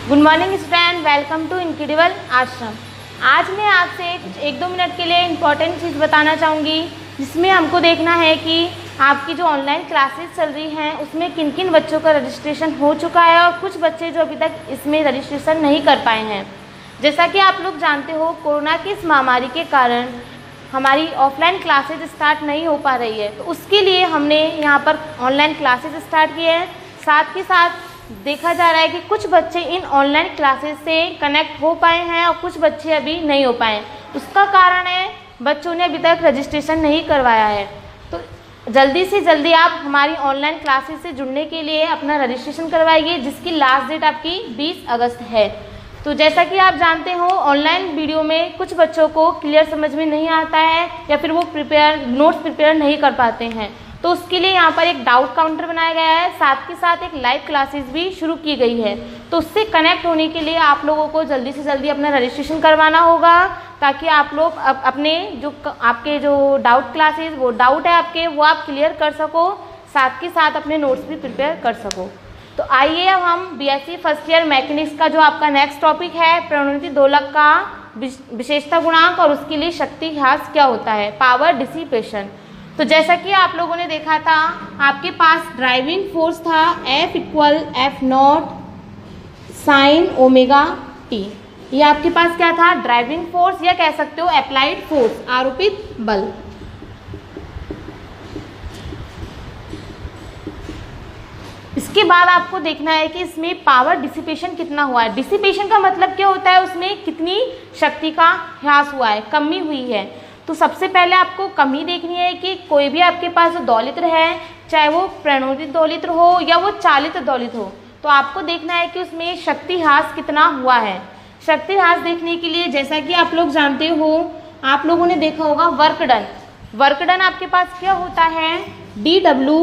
Good morning student, welcome to incredible Ashram. आज मैं आपसे एक दो मिनट के लिए इम्पॉर्टेंट चीज़ बताना चाहूँगी, जिसमें हमको देखना है कि आपकी जो ऑनलाइन क्लासेस चल रही हैं उसमें किन किन बच्चों का रजिस्ट्रेशन हो चुका है और कुछ बच्चे जो अभी तक इसमें रजिस्ट्रेशन नहीं कर पाए हैं। जैसा कि आप लोग जानते हो, कोरोना की इस महामारी के कारण हमारी ऑफलाइन क्लासेज स्टार्ट नहीं हो पा रही है, तो उसके लिए हमने यहाँ पर ऑनलाइन क्लासेज स्टार्ट किए हैं। साथ ही साथ देखा जा रहा है कि कुछ बच्चे इन ऑनलाइन क्लासेस से कनेक्ट हो पाए हैं और कुछ बच्चे अभी नहीं हो पाए। उसका कारण है बच्चों ने अभी तक रजिस्ट्रेशन नहीं करवाया है। तो जल्दी से जल्दी आप हमारी ऑनलाइन क्लासेस से जुड़ने के लिए अपना रजिस्ट्रेशन करवाइए, जिसकी लास्ट डेट आपकी 20 अगस्त है। तो जैसा कि आप जानते हो, ऑनलाइन वीडियो में कुछ बच्चों को क्लियर समझ में नहीं आता है या फिर वो नोट्स प्रिपेयर नहीं कर पाते हैं, तो उसके लिए यहाँ पर एक डाउट काउंटर बनाया गया है। साथ के साथ एक लाइव क्लासेस भी शुरू की गई है। तो उससे कनेक्ट होने के लिए आप लोगों को जल्दी से जल्दी अपना रजिस्ट्रेशन करवाना होगा, ताकि आप लोग अपने आपके जो डाउट क्लासेस, वो डाउट है आपके, वो आप क्लियर कर सको, साथ के साथ अपने नोट्स भी प्रिपेयर कर सको। तो आइए अब हम बीएससी फर्स्ट ईयर मैकेनिक्स का जो आपका नेक्स्ट टॉपिक है, प्रणोदित दोलक का विशेषता गुणांक और उसके लिए शक्ति ह्रास क्या होता है, पावर डिसिपेशन। तो जैसा कि आप लोगों ने देखा था, आपके पास ड्राइविंग फोर्स था F equal F0 sign omega T. ये आपके पास क्या था, ड्राइविंग फोर्स, या कह सकते हो अप्लाइड फोर्स, आरोपित बल। इसके बाद आपको देखना है कि इसमें पावर डिसिपेशन कितना हुआ है। डिसिपेशन का मतलब क्या होता है, उसमें कितनी शक्ति का ह्रास हुआ है, कमी हुई है। तो सबसे पहले आपको कमी देखनी है कि कोई भी आपके पास जो दौलित्र है, चाहे वो प्रणोदित दौलित्र हो या वो चालित दौलित्र हो, तो आपको देखना है कि उसमें शक्ति ह्रास कितना हुआ है। शक्ति ह्रास देखने के लिए जैसा कि आप लोग जानते हो, आप लोगों ने देखा होगा वर्क डन। वर्क डन आपके पास क्या होता है, DW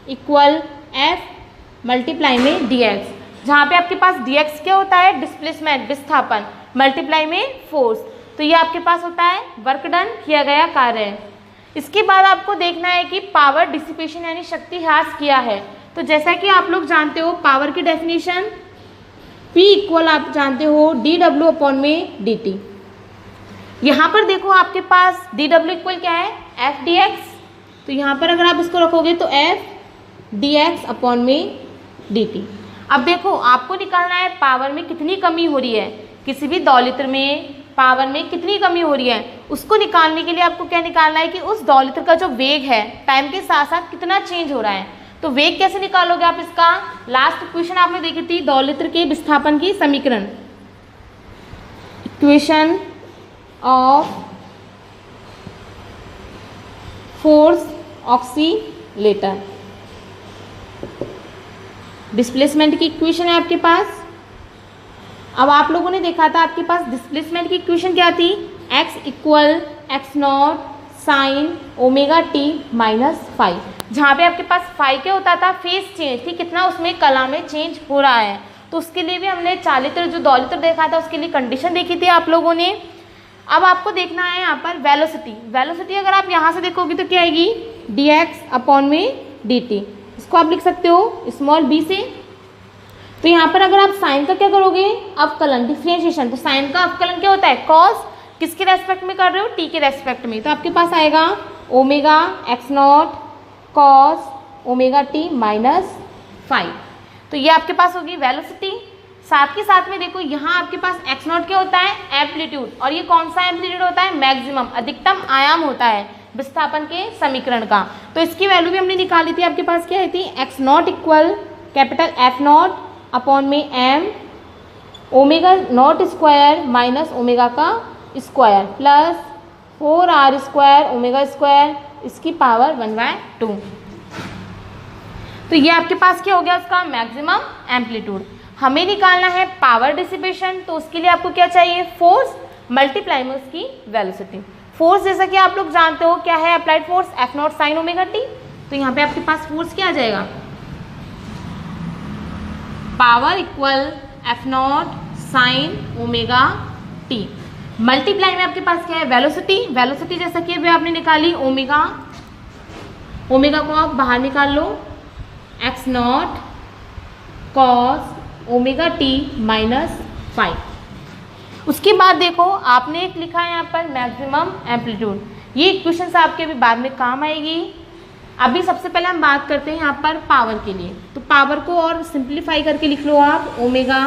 इक्वल F मल्टीप्लाई में DX, जहाँ पे आपके पास DX क्या होता है, डिस्प्लेसमेंट, विस्थापन, मल्टीप्लाई में फोर्स। तो ये आपके पास होता है वर्क डन, किया गया कार्य। इसके बाद आपको देखना है कि पावर डिसिपेशन यानी शक्ति ह्रास किया है। तो जैसा कि आप लोग जानते हो, पावर की डेफिनेशन P इक्वल आप जानते हो DW अपॉन में DT। यहाँ पर देखो आपके पास DW इक्वल क्या है, FDX। तो यहाँ पर अगर आप इसको रखोगे तो FDX अपॉन में DT। अब देखो आपको निकालना है पावर में कितनी कमी हो रही है, किसी भी दौलित्र में पावर में कितनी कमी हो रही है। उसको निकालने के लिए आपको क्या निकालना है कि उस दौलित्र का जो वेग है टाइम के साथ साथ कितना चेंज हो रहा है। तो वेग कैसे निकालोगे आप इसका, लास्ट इक्वेशन आपने देखी थी दौलित्र के विस्थापन की समीकरण, equation of force oscillator, displacement की इक्वेशन है आपके पास। अब आप लोगों ने देखा था आपके पास डिस्प्लेसमेंट की इक्वेशन क्या थी, x equal x0 sign omega t minus five, जहाँ पे आपके पास फाइव क्या होता था, फेस चेंज थी, कितना उसमें कला में चेंज हो रहा है। तो उसके लिए भी हमने चालित्र जो दौलित्र देखा था, उसके लिए कंडीशन देखी थी आप लोगों ने। अब आपको देखना है यहाँ पर वेलोसिटी। वेलोसिटी अगर आप यहाँ से देखोगे तो क्या आएगी, dx अपॉन में dt। इसको आप लिख सकते हो स्मॉल b से। तो यहाँ पर अगर आप साइन का क्या करोगे, अवकलन, डिफरेंशिएशन, तो साइन का अवकलन क्या होता है, कॉस, किसके रेस्पेक्ट में कर रहे हो, t के रेस्पेक्ट में। तो आपके पास आएगा omega x0 cos omega t minus 5। तो ये आपके पास होगी वेलोसिटी। साथ के साथ में देखो यहाँ आपके पास x0 क्या होता है, एम्पलीट्यूड, और ये कौन सा एम्पलीट्यूड होता है, मैक्सिमम, अधिकतम आयाम होता है विस्थापन के समीकरण का। तो इसकी वैल्यू भी हमने निकाली थी, आपके पास क्या थी, x0 equal capital F0 upon में m omega not square minus omega का square plus 4r square omega square, इसकी पावर 1/2। तो ये आपके पास क्या हो गया, उसका मैक्सिमम एम्पलीट्यूड। हमें निकालना है पावर डिसिपेशन, तो उसके लिए आपको क्या चाहिए, फोर्स मल्टीप्लाई में उसकी वेलोसिटी। फोर्स जैसा कि आप लोग जानते हो क्या है, applied force F0 sign omega T. तो यहाँ पे आपके पास फोर्स क्या आ जाएगा, power equal F0 sign omega T, multiply में आपके पास क्या है, वेलोसिटी। वेलोसिटी जैसा कि अभी आपने निकाली ओमेगा, ओमेगा को आप बाहर निकाल लो, x0 cos omega t minus five. उसके बाद देखो आपने एक लिखा है यहाँ पर मैक्सिमम एम्पलीट्यूड। ये इक्वेशंस आपके अभी बाद में काम आएगी। अभी सबसे पहले हम बात करते हैं यहाँ पर पावर के लिए। तो पावर को और सिंप्लीफाई करके लिख लो आप omega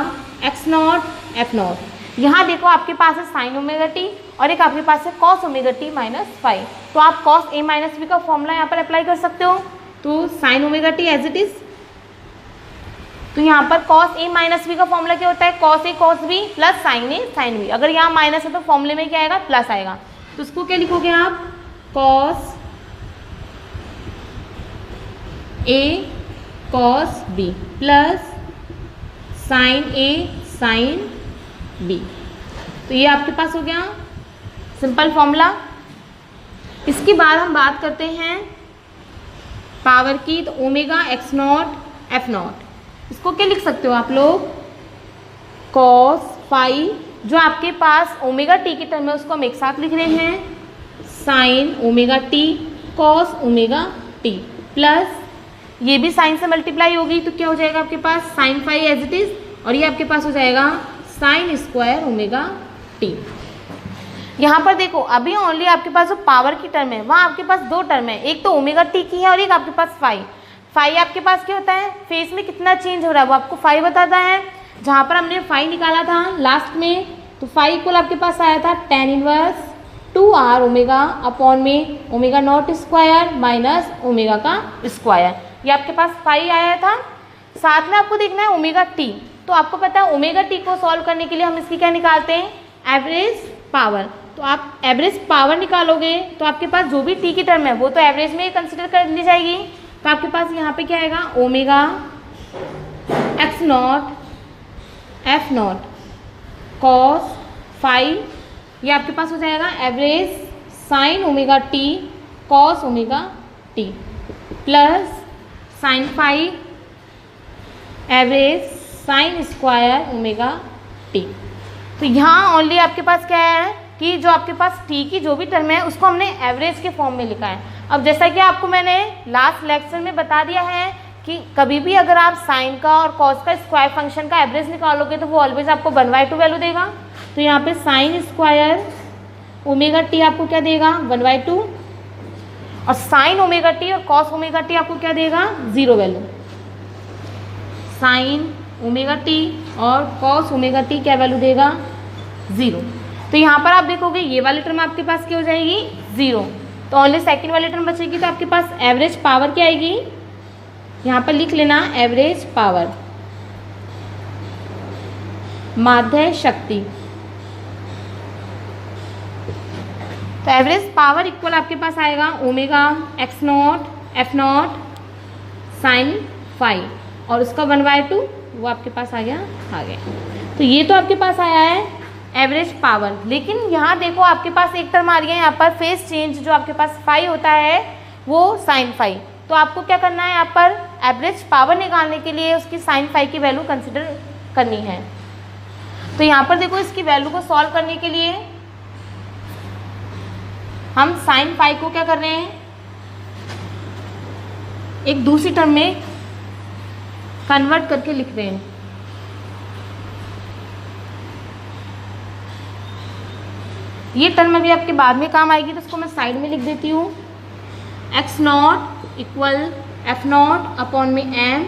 x not F not. यहाँ देखो आपके पास है साइन ओमेगा टी और एक आपके पास है cos omega t minus five. तो आप कॉस ए माइनस बी का फॉर्मूला यहाँ पर अप्लाई कर सकते हो। तो sine omega t as it is, तो यहाँ पर कॉस ए माइनस बी का फॉर्मूला क्या होता है, cos A cos B plus sine A sine B. अगर यहाँ माइनस है तो फॉर्मूले में क्या आएगा, प्लस आएगा। तो उसको क्या लिखोगे आप, cos A cos B plus sine A sine B. तो ये आपके पास हो गया सिंपल फॉर्मूला। इसके बाद हम बात करते हैं पावर की। तो omega x not F not, इसको क्या लिख सकते हो आप लोग, कॉस फाइव, जो आपके पास ओमेगा टी की टर्म है उसको हम एक साथ लिख रहे हैं, sign omega T cos omega T plus ये भी साइन से मल्टीप्लाई होगी तो क्या हो जाएगा आपके पास sine five as it is, और ये आपके पास हो जाएगा साइन स्क्वायर ओमेगा टी। यहाँ पर देखो अभी ओनली आपके पास जो पावर की टर्म है वहाँ आपके पास दो टर्म है, एक तो ओमेगा टी की है और एक आपके पास फाइव। फाइव आपके पास क्या होता है, फेस में कितना चेंज हो रहा है वो आपको फाइव बताता है। जहाँ पर हमने फाइव निकाला था लास्ट में, तो फाइव इक्वल आपके पास आया था tan inverse 2r omega upon में omega not square minus omega का स्क्वायर। ये आपके पास फाइव आया था। साथ में आपको देखना है ओमेगा टी। तो आपको पता है ओमेगा टी को सॉल्व करने के लिए हम इसकी क्या निकालते हैं, एवरेज पावर। तो आप एवरेज पावर निकालोगे तो आपके पास जो भी टी की टर्म है वो तो एवरेज में कंसिडर कर ली जाएगी। तो आपके पास यहाँ पे क्या आएगा, omega x not F not cos five, ये आपके पास हो जाएगा average sign omega T cos omega T plus sign five average sine square omega T. तो यहाँ ओनली आपके पास क्या है कि जो आपके पास टी की जो भी टर्म है उसको हमने एवरेज के फॉर्म में लिखा है। अब जैसा कि आपको मैंने लास्ट लेक्चर में बता दिया है कि कभी भी अगर आप साइन का और कॉस का स्क्वायर फंक्शन का एवरेज निकालोगे तो वो ऑलवेज आपको 1/2 वैल्यू देगा। तो यहाँ पे साइन स्क्वायर ओमेगा टी आपको क्या देगा, 1/2, और साइन ओमेगा टी और कॉस ओमेगा टी आपको क्या देगा, 0 वैल्यू। साइन ओमेगा टी और कॉस ओमेगा टी क्या वैल्यू देगा, 0। तो यहाँ पर आप देखोगे ये वाली टर्म आपके पास क्या हो जाएगी, 0। तो ओनली सेकंड वाली टर्म बचेगी। तो आपके पास एवरेज पावर क्या आएगी, यहाँ पर लिख लेना एवरेज पावर, माध्य शक्ति। तो एवरेज पावर इक्वल आपके पास आएगा omega x not F not sine five, और उसका 1/2 वो आपके पास आ गया। तो ये तो आपके पास आया है एवरेज पावर। लेकिन यहाँ देखो आपके पास एक टर्म आ रही है यहाँ पर फेस चेंज, जो आपके पास फाइव होता है वो साइन फाइव। तो आपको क्या करना है, यहाँ पर एवरेज पावर निकालने के लिए उसकी साइन फाइव की वैल्यू कंसिडर करनी है। तो यहाँ पर देखो इसकी वैल्यू को सॉल्व करने के लिए हम साइन फाइव को क्या कर रहे हैं, एक दूसरी टर्म में कन्वर्ट करके लिख रहे हैं। ये टर्म अभी आपके बाद में काम आएगी तो उसको मैं साइड में लिख देती हूँ। X not equal F not upon में M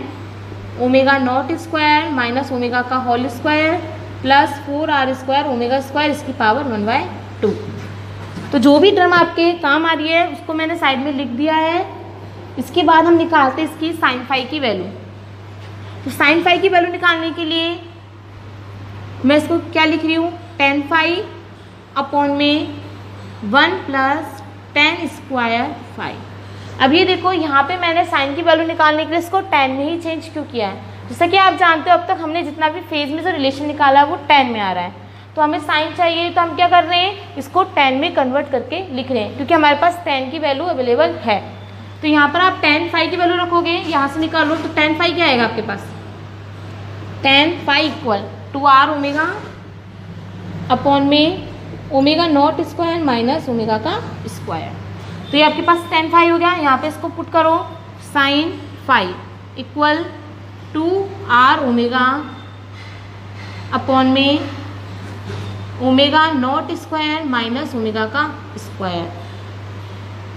omega not square minus omega का whole square plus 4r square omega square इसकी पावर 1/2। तो जो भी टर्म आपके काम आ रही है उसको मैंने साइड में लिख दिया है। इसके बाद हम निकालते हैं इसकी साइन फाइव की वैल्यू। तो साइन फाइव की वैल्यू निकालने के लिए मैं इसको क्या लिख रही हूँ, tan फाइव अपॉन में 1 प्लस tan स्क्वायर फाइव। अब ये देखो यहाँ पे मैंने साइन की वैल्यू निकालने के लिए इसको tan में ही चेंज क्यों किया है। जैसा कि आप जानते हो अब तक हमने जितना भी फेज में जो रिलेशन निकाला है वो tan में आ रहा है। तो हमें साइन चाहिए तो हम क्या कर रहे हैं, इसको tan में कन्वर्ट करके लिख रहे हैं क्योंकि हमारे पास tan की वैल्यू अवेलेबल है। तो यहाँ पर आप tan फाइव की वैल्यू रखोगे, यहाँ से निकालो तो tan फाइव क्या आएगा आपके पास, tan five equal 2r omega upon में omega not square minus omega का स्क्वायर। तो ये आपके पास tan फाइव हो गया। यहाँ पे इसको पुट करो, sine five equal 2r omega upon में omega not square minus omega का स्क्वायर,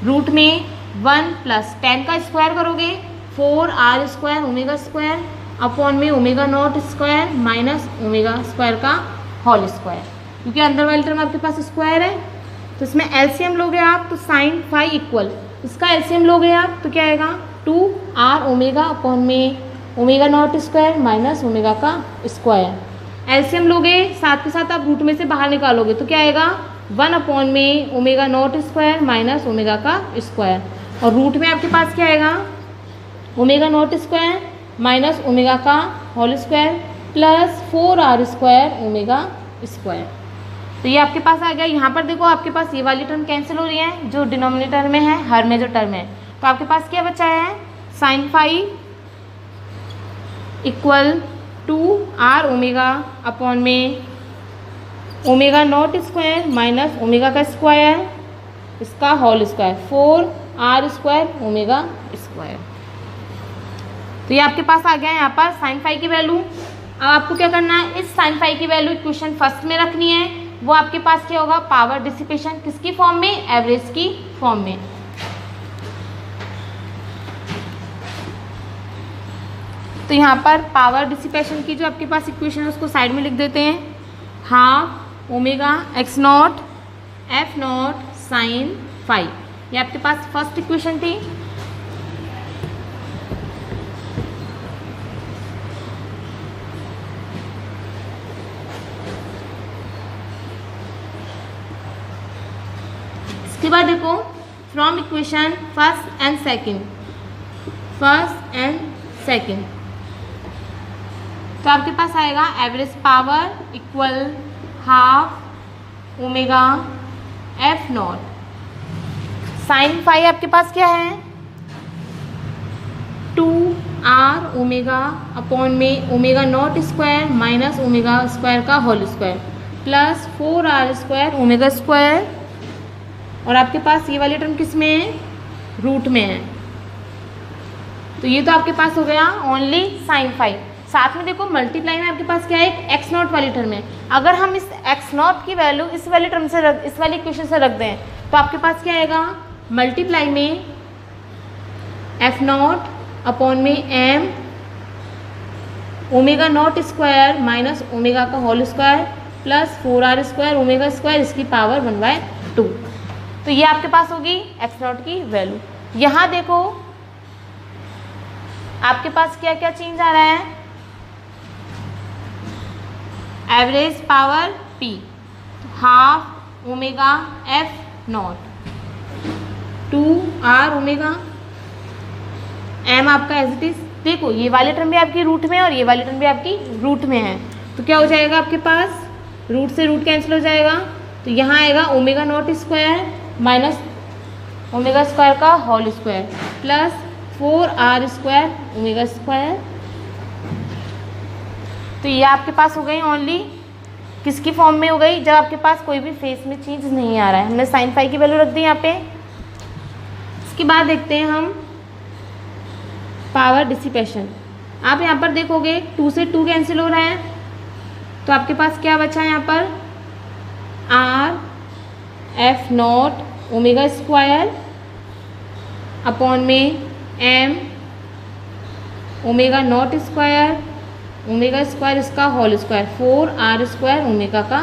रूट में 1 प्लस 10 का स्क्वायर करोगे 4r square omega square upon में omega not square minus omega square का होल स्क्वायर, क्योंकि अंदर वाली टर्म आपके पास स्क्वायर है तो इसमें एलसीएम लोगे आप तो साइन फाई इक्वल, इसका एलसीएम लोगे आप तो क्या आएगा 2r ओमेगा अपॉन में omega not square minus omega का स्क्वायर, एलसीएम लोगे साथ के साथ आप रूट में से बाहर निकालोगे तो क्या आएगा 1 अपॉन में omega not square minus omega का स्क्वायर, और रूट में आपके पास क्या आएगा omega not square minus omega का whole square plus 4r square omega square. तो ये आपके पास आ गया। यहाँ पर देखो आपके पास ये वाली टर्म कैंसिल हो रही है जो डिनोमिनेटर में है, हर में जो टर्म है, तो आपके पास क्या बचा है sine phi equal 2r omega upon में omega not square minus omega का स्क्वायर, इसका whole square 4r square omega square. तो ये आपके पास आ गया है यहाँ पर साइन फाई की वैल्यू। अब आपको क्या करना है, इस साइन फाई की वैल्यू इक्वेशन फर्स्ट में रखनी है। वो आपके पास क्या होगा पावर डिसिपेशन, किसकी फॉर्म में, एवरेज की फॉर्म में। तो यहाँ पर पावर डिसिपेशन की जो आपके पास इक्वेशन है उसको साइड में लिख देते हैं, half omega x not F not sine phi. ये आपके पास फर्स्ट इक्वेशन थी। इसके बाद देखो from equation first and second, तो आपके पास आएगा average power equal half omega F not sine phi आपके पास क्या है 2r ओमेगा अपॉन में omega not square minus omega square का whole square plus 4r square omega square, और आपके पास ये वाली टर्म किस में है, रूट में है। तो ये तो आपके पास हो गया ओनली साइन फाई। साथ में देखो मल्टीप्लाई में आपके पास क्या है, एक एक्स नॉट वाली टर्म है। अगर हम इस एक्स नॉट की वैल्यू इस वाली टर्म से इस वाली इक्वेशन से रख दें तो आपके पास क्या आएगा मल्टीप्लाई में एफ नॉट अपॉन में M omega not square minus omega का whole square plus 4r square omega square, इसकी पावर 1/2। तो ये आपके पास होगी एक्स नॉट की वैल्यू। यहाँ देखो आपके पास क्या क्या चेंज आ रहा है, average power p half omega F not 2r omega m आपका एज इट इज। देखो ये वाली टर्म भी आपकी रूट में है और ये वाली टर्म भी आपकी रूट में है, तो क्या हो जाएगा आपके पास रूट से रूट कैंसिल हो जाएगा। तो यहाँ आएगा omega not square minus omega square का whole square plus 4r square omega square. तो ये आपके पास हो गई ओनली किसकी फॉर्म में हो गई, जब आपके पास कोई भी फेस में चेंज नहीं आ रहा है। हमने साइन फाई की वैल्यू रख दी यहाँ पे। इसके बाद देखते हैं हम पावर डिसिपेशन। आप यहाँ पर देखोगे 2 से 2 कैंसिल हो रहा है, तो आपके पास क्या बचा है यहाँ पर r F naught omega square upon में m omega not square omega square, इसका whole square 4r square omega का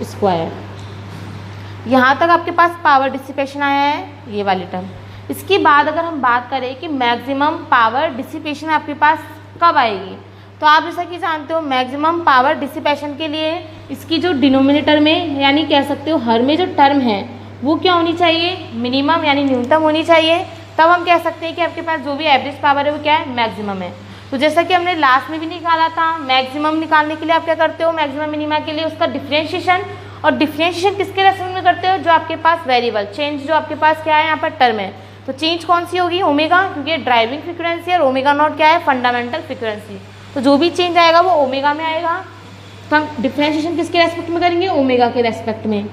स्क्वायर। यहाँ तक आपके पास पावर डिसिपेशन आया है ये वाली टर्म। इसके बाद अगर हम बात करें कि मैक्सिमम पावर डिसिपेशन आपके पास कब आएगी, तो आप जैसा कि जानते हो मैक्सिमम पावर डिसिपेशन के लिए इसकी जो डिनोमिनेटर में यानी कह सकते हो हर में जो टर्म है वो क्या होनी चाहिए, मिनिमम यानी न्यूनतम होनी चाहिए। तब हम कह सकते हैं कि आपके पास जो भी एवरेज पावर है वो क्या है, मैक्सिमम है। तो जैसा कि हमने लास्ट में भी निकाला था, मैक्सिमम निकालने के लिए आप क्या करते हो, मैक्सिमम मिनिमा के लिए उसका डिफ्रेंशिएशन, और डिफ्रेंशिएशन किसके रेस्पेक्ट में करते हो, जो आपके पास वेरिएबल चेंज जो आपके पास क्या है यहाँ पर टर्म है। तो चेंज कौन सी होगी, ओमेगा, क्योंकि ड्राइविंग फ्रीक्वेंसी और ओमेगा नॉट क्या है, फंडामेंटल फ्रीक्वेंसी। तो जो भी चेंज आएगा वो ओमेगा में आएगा। तो हम डिफ्रेंशिएशन किसके रेस्पेक्ट में करेंगे, ओमेगा के रेस्पेक्ट में।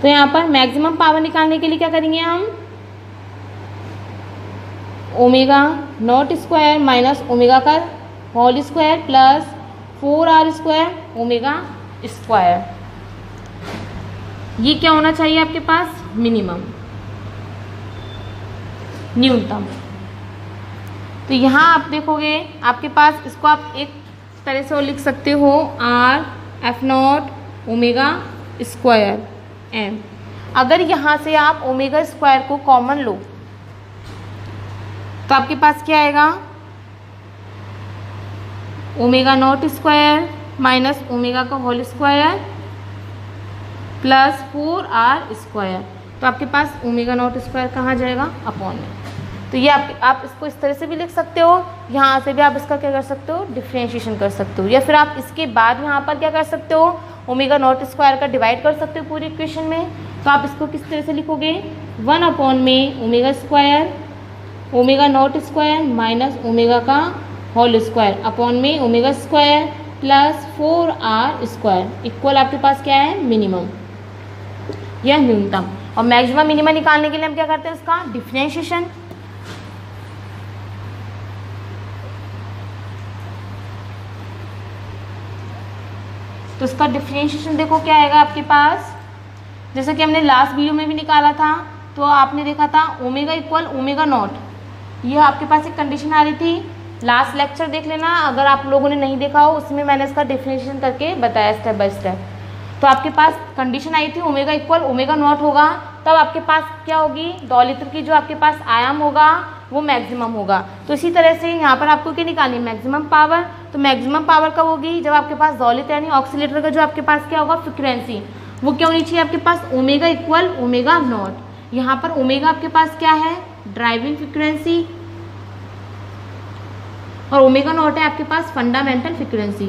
तो यहाँ पर मैक्सिमम पावर निकालने के लिए क्या करेंगे हम, omega not square minus omega का whole square plus 4r² omega square. ये क्या होना चाहिए आपके पास? मिनिमम, न्यूनतम। तो यहाँ आप देखोगे आपके पास इसको आप एक तरह से और लिख सकते हो r(f0) ओमेगा स्क्वायर m। अगर यहाँ से आप ओमेगा स्क्वायर को कॉमन लो तो आपके पास क्या आएगा? Omega not square minus omega का होल स्क्वायर प्लस 4r²। तो आपके पास ओमेगा नॉट स्क्वायर कहाँ जाएगा? अपॉन में। तो ये आप इसको इस तरह से भी लिख सकते हो, यहाँ से भी आप इसका क्या कर सकते हो? डिफ्रेंशिएशन कर सकते हो, या फिर आप इसके बाद यहाँ पर क्या कर सकते हो? ओमेगा नॉट स्क्वायर का डिवाइड कर सकते हो पूरी इक्वेशन में। तो आप इसको किस तरह से लिखोगे? 1 अपॉन में omega square omega naught square minus omega का होल स्क्वायर अपॉन में omega square plus 4r² equal आपके पास क्या है? मिनिमम या न्यूनतम। और मैक्सिमम मिनिमम निकालने के लिए हम क्या करते हैं? उसका डिफरेंशिएशन। तो इसका डिफरेंशिएशन देखो क्या आएगा आपके पास, जैसे कि हमने लास्ट वीडियो में भी निकाला था। तो आपने देखा था ओमेगा इक्वल ओमेगा नॉट, ये आपके पास एक कंडीशन आ रही थी। लास्ट लेक्चर देख लेना अगर आप लोगों ने नहीं देखा हो, उसमें मैंने इसका डिफरेंशिएशन करके बताया स्टेप बाय स्टेप। तो आपके पास कंडीशन आई थी ओमेगा इक्वल ओमेगा नॉट होगा, तब आपके पास क्या होगी? डॉलित्र की जो आपके पास आयाम होगा वो मैक्सिमम होगा। तो इसी तरह से यहाँ पर आपको क्या निकालनी है? Maximum power. तो मैक्सिमम पावर कब होगी? जब आपके पास डॉलित्र यानी ऑक्सीलेटर का जो आपके पास क्या होगा? फ्रिक्वेंसी, वो क्या होनी चाहिए आपके पास? Omega equal omega naught. यहाँ पर ओमेगा आपके पास क्या है? ड्राइविंग फ्रिक्वेंसी, और ओमेगा नॉट है आपके पास फंडामेंटल फ्रिक्वेंसी।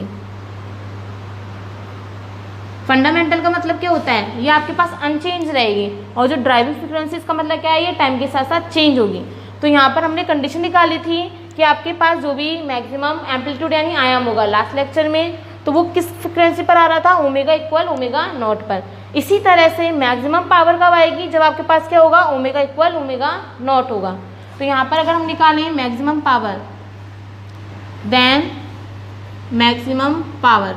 फंडामेंटल का मतलब क्या होता है? ये आपके पास अनचेंज रहेगी, और जो ड्राइविंग फ्रिक्वेंसी इसका मतलब क्या है? ये टाइम के साथ साथ चेंज होगी। तो यहाँ पर हमने कंडीशन निकाली थी कि आपके पास जो भी मैक्सिमम एम्पलीट्यूड यानी आयाम होगा लास्ट लेक्चर में, तो वो किस फ्रिक्वेंसी पर आ रहा था? ओमेगा इक्वल ओमेगा नॉट पर। इसी तरह से मैक्सिमम पावर कब आएगी? जब आपके पास क्या होगा? ओमेगा इक्वल ओमेगा नॉट होगा। तो यहाँ पर अगर हम निकालें maximum power, then maximum power,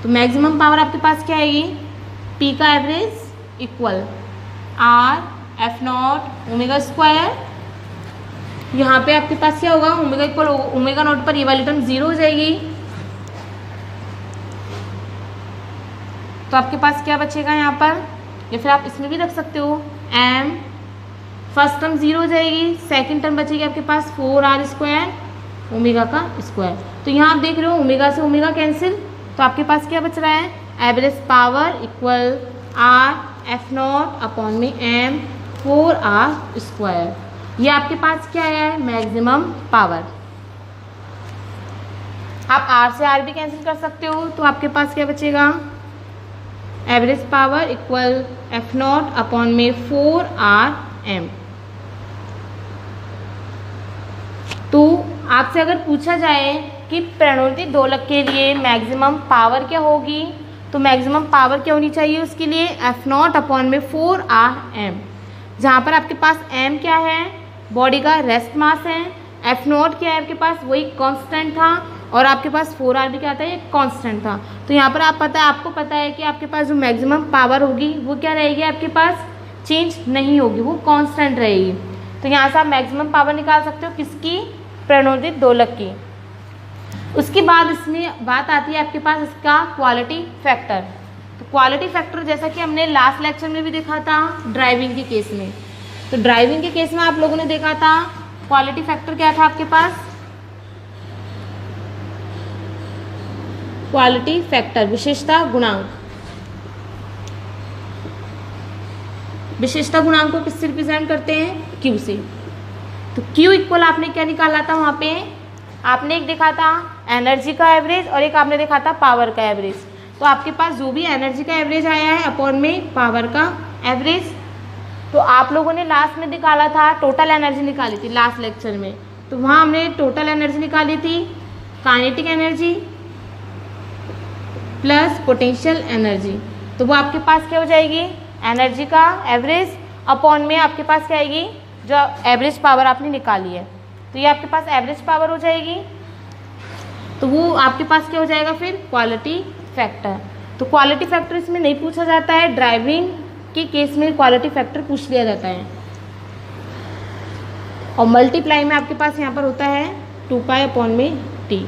तो मैक्सिमम पावर आपके पास क्या आएगी? P का average equal r(f0) omega square. यहाँ पे आपके पास क्या होगा? ओमेगा इक्वल ओमेगा नॉट पर ये वाली टर्म 0 हो जाएगी। तो आपके पास क्या बचेगा यहाँ पर? या फिर आप इसमें भी रख सकते हो m, फर्स्ट टर्म 0 हो जाएगी, सेकंड टर्म बचेगी आपके पास 4r² ओमेगा का स्क्वायर। तो यहाँ आप देख रहे हो ओमेगा से ओमेगा कैंसिल, तो आपके पास क्या बच रहा है? Average power equal r(f0) upon में m 4r²। ये आपके पास क्या आया है? Maximum power. आप r से r भी कैंसिल कर सकते हो, तो आपके पास क्या बचेगा? Average power equal f0 upon में 4rm। तो आपसे अगर पूछा जाए कि प्रणोदित दोलक के लिए मैक्सिमम पावर क्या होगी, तो मैक्सिमम पावर क्या होनी चाहिए उसके लिए? f0 अपॉन में 4rm, जहाँ पर आपके पास m क्या है? बॉडी का रेस्ट मास है। f0 क्या है आपके पास? वही कांस्टेंट था, और आपके पास 4r भी क्या था? ये कांस्टेंट था। तो यहाँ पर आपको पता है कि आपके पास जो मैक्सिमम पावर होगी वो क्या रहेगी? आपके पास चेंज नहीं होगी, वो कांस्टेंट रहेगी। तो यहाँ से आप मैक्सिमम पावर निकाल सकते हो किसकी? प्रणोदित दोलक की। उसके बाद इसमें बात आती है आपके पास इसका क्वालिटी फैक्टर। तो क्वालिटी फैक्टर जैसा कि हमने लास्ट लेक्चर में भी देखा था ड्राइविंग के केस में। तो ड्राइविंग के केस में आप लोगों ने देखा था क्वालिटी फैक्टर क्या था आपके पास? क्वालिटी फैक्टर विशेषता गुणांक। विशेषता गुणांक को किससे रिप्रेजेंट करते हैं? Q से। तो Q इक्वल आपने क्या निकाला था वहाँ पे? आपने एक देखा था एनर्जी का एवरेज, और एक आपने देखा था पावर का एवरेज। तो आपके पास जो भी एनर्जी का एवरेज आया है अपॉन में पावर का एवरेज। तो आप लोगों ने लास्ट में निकाला था टोटल एनर्जी निकाली थी लास्ट लेक्चर में। तो वहाँ हमने टोटल एनर्जी निकाली थी kinetic energy plus potential energy. तो वो आपके पास क्या हो जाएगी? एनर्जी का एवरेज अपॉन में आपके पास क्या आएगी? जो एवरेज पावर आपने निकाली है। तो ये आपके पास एवरेज पावर हो जाएगी। तो वो आपके पास क्या हो जाएगा फिर, क्वालिटी फैक्टर। तो क्वालिटी फैक्टर इसमें नहीं पूछा जाता है, ड्राइविंग के केस में क्वालिटी फैक्टर पूछ लिया जाता है। और मल्टीप्लाई में आपके पास यहाँ पर होता है 2π/t।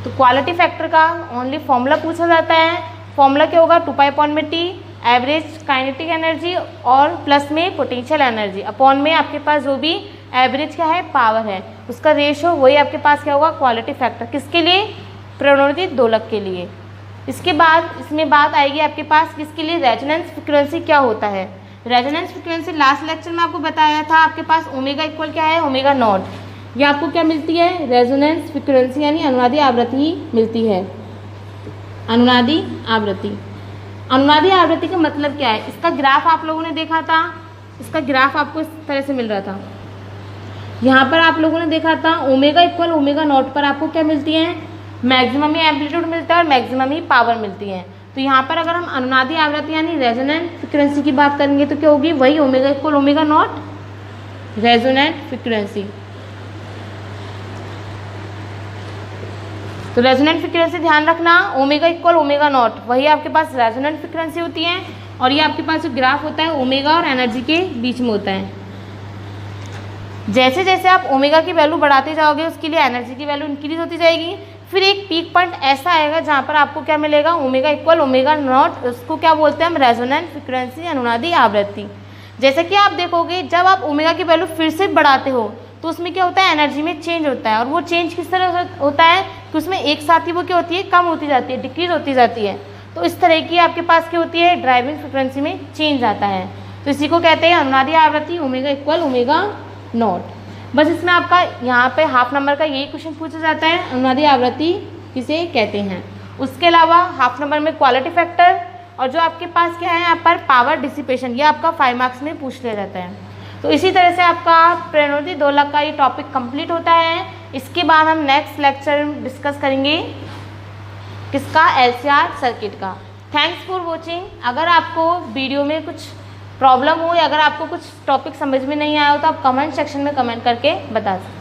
तो क्वालिटी फैक्टर का ओनली फॉर्मूला पूछा जाता है। फॉर्मूला क्या होगा, 2π/t, एवरेज काइनेटिक एनर्जी और प्लस में पोटेंशियल एनर्जी, अपॉन में आपके पास जो भी एवरेज क्या है, पावर है, उसका रेशो, वही आपके पास क्या होगा, क्वालिटी फैक्टर। किसके लिए, प्रेरणोदित दोलक के लिए। इसके बाद इसमें बात आएगी आपके पास किसके लिए, रेजोनेंस फ्रीक्वेंसी क्या होता है। रेजोनेंस फ्रीक्वेंसी लास्ट लेक्चर में आपको बताया था, आपके पास ओमेगा इक्वल क्या है, ओमेगा नॉट। ये आपको क्या मिलती है, रेजोनेंस फ्रीक्वेंसी यानी अनुनादी आवृत्ति ही मिलती है, अनुनादी आवृत्ति। अनुनादी आवृत्ति का मतलब क्या है, इसका ग्राफ आप लोगों ने देखा था, इसका ग्राफ आपको इस तरह से मिल रहा था। यहाँ पर आप लोगों ने देखा था ओमेगा इक्वल ओमेगा नॉट पर आपको क्या मिलती है, मैक्सिमम ही एम्पलीट्यूड मिलता है और मैक्सिमम ही पावर मिलती है। तो यहाँ पर अगर हम अनुनादी आवृत्ति यानी रेजोनेंट फ्रीक्वेंसी की बात करेंगे तो क्या होगी, वही omega equal omega not, resonant frequency. तो रेजोनेंट फ्रीक्वेंसी ध्यान रखना, ओमेगा इक्वल ओमेगा नॉट, वही आपके पास रेजोनेंट फ्रीक्वेंसी होती है। और ये आपके पास जो ग्राफ होता है ओमेगा और एनर्जी के बीच में होता है। जैसे जैसे आप ओमेगा की वैल्यू बढ़ाते जाओगे उसके लिए एनर्जी की वैल्यू इंक्रीज होती जाएगी। फिर एक पीक पॉइंट ऐसा आएगा जहाँ पर आपको क्या मिलेगा, ओमेगा इक्वल ओमेगा नॉट, उसको क्या बोलते हैं हम, रेजोनेंट फ्रीक्वेंसी, अनुनादी आवृत्ति। जैसे कि आप देखोगे जब आप ओमेगा की वैल्यू फिर से बढ़ाते हो तो उसमें क्या होता है, एनर्जी में चेंज होता है। और वो चेंज किस तरह होता है कि उसमें एक साथ ही वो क्या होती है, कम होती जाती है, डिक्रीज होती जाती है। तो इस तरह की आपके पास क्या होती है, ड्राइविंग फ्रीक्वेंसी में चेंज आता है। तो इसी को कहते हैं अनुनादी आवृत्ति, ओमेगा इक्वल ओमेगा नॉट। बस इसमें आपका यहाँ पे हाफ नंबर का यही क्वेश्चन पूछा जाता है, अनुनादी आवृत्ति किसे कहते हैं। उसके अलावा हाफ नंबर में क्वालिटी फैक्टर और जो आपके पास क्या है यहाँ पर पावर डिसिपेशन, ये आपका 5 मार्क्स में पूछ लिया जाता है। तो इसी तरह से आपका प्रेरणोदित दोलक का ये टॉपिक कंप्लीट होता है। इसके बाद हम नेक्स्ट लेक्चर डिस्कस करेंगे किसका, LCR सर्किट का। Thanks for watching. अगर आपको वीडियो में कुछ प्रॉब्लम हो या अगर आपको कुछ टॉपिक समझ में नहीं आया हो तो आप कमेंट सेक्शन में कमेंट करके बता सकते हैं।